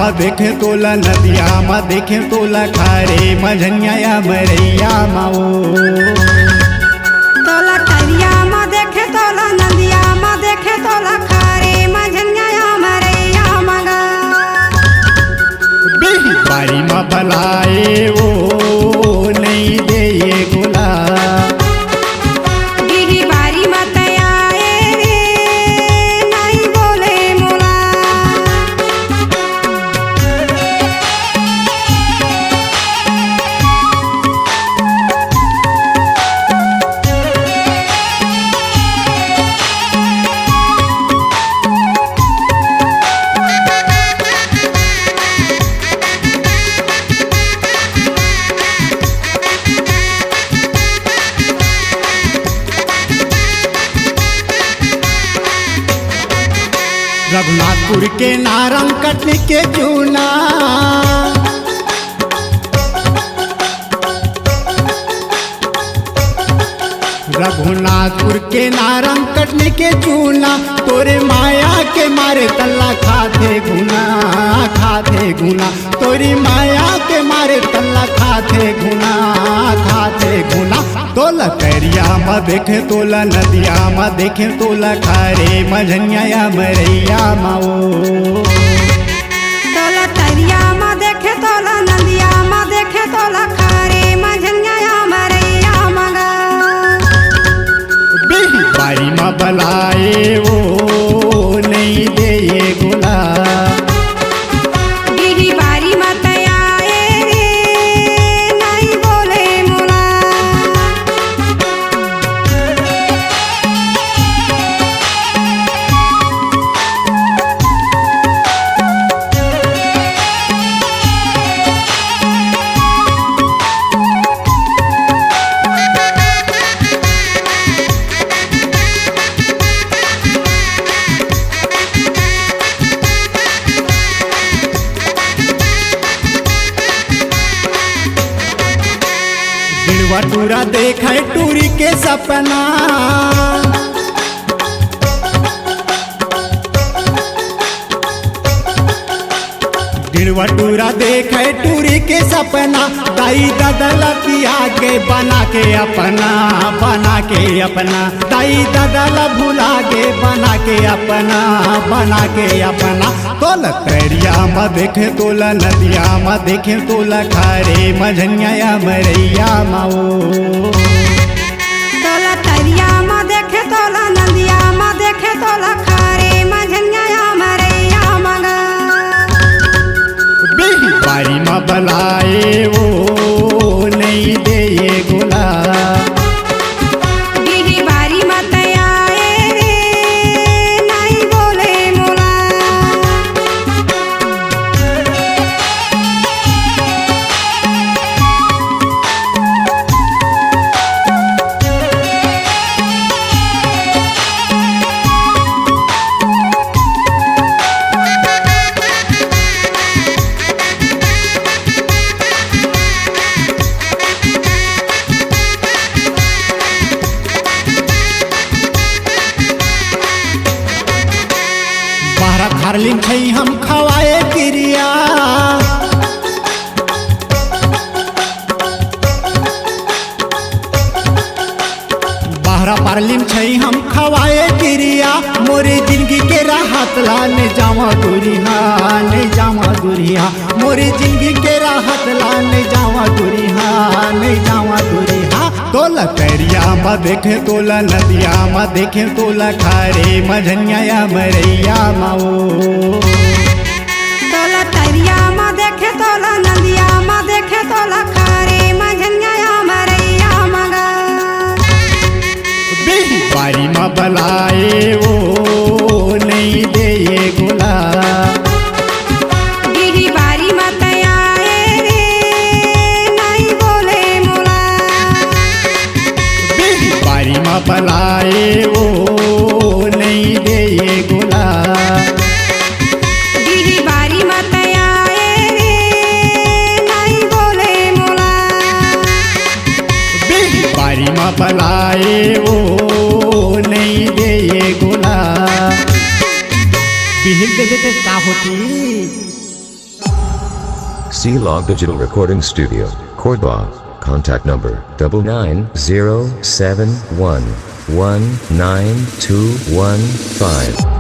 म देखे तोला नदिया म देखे तोला खारे मझनिया मरैया माओ तोला करिया म देखे तोला नदिया म देखे तोला खारे मझनिया मरैया मगा बेही बारी म बलाए वो नहीं दे ये गुला बिही बारी मत आए रे नहीं बोले मोला रघुनाथपुर के नारंग कटने के चूना रघुनाथपुर के नारंग कटने के चूना तोरे माया के मारे तल्ला खाते गुना तोरी माया के मारे तल्ला खाते गुना तोला करिया म देखे तोला नदिया म देखे तोला खारे मझनिया मरैया माओ तोला तरिया म देखे तोला नदिया म देखे तोला खारे मझनिया मरैया मगा बेही बारी म बलाए वो नहीं दे ये गुला बिही बारी मत आए रे नहीं बोले मोला बिड़वा टूरा देखे टूरी के सपना बिड़वा टूरा देखे टूरी के सपना दाई दादा पिया के बना के अपना दाई दादा भुला के बना के अपना तोला करिया म देखे तोला नदिया म देखे तोला खारे मझनिया मरैया माओ तोला तरिया म देखे तोला नदिया म देखे तोला खारे मझनिया मरैया मगा बेही बारी म बलाए वो नहीं दे ये गुला बिही बारी मत आए रे नहीं बोले मोला बाहरा खारलिन छै हम खवाए क्रिया बाहरा पारलिन छै हम खवाए क्रिया मोरे जिंदगी के राहत ला ने जावा दूरिया मोरे जिंदगी के राहत ला ने जावा दूरिया तोला करिया म देखे तोला नदिया म देखे तोला खारे मझनिया मरैया माओ तोला तरिया म देखे तोला नदिया म देखे तोला खारे मझनिया मरैया मगा बेही बारी म बलाए वो नहीं दे ये गुला बिही बारी मत आए रे नहीं बोले मोला बेही बारी म बलाए वो नहीं दे ये गुला बिही बारी मत आए रे नहीं बोले मोला बेही बारी म बलाए वो नहीं दे ये गुला बिहिल दे देते का होती। C-Log Digital Recording Studio, Cordoba. Contact number 99071192115.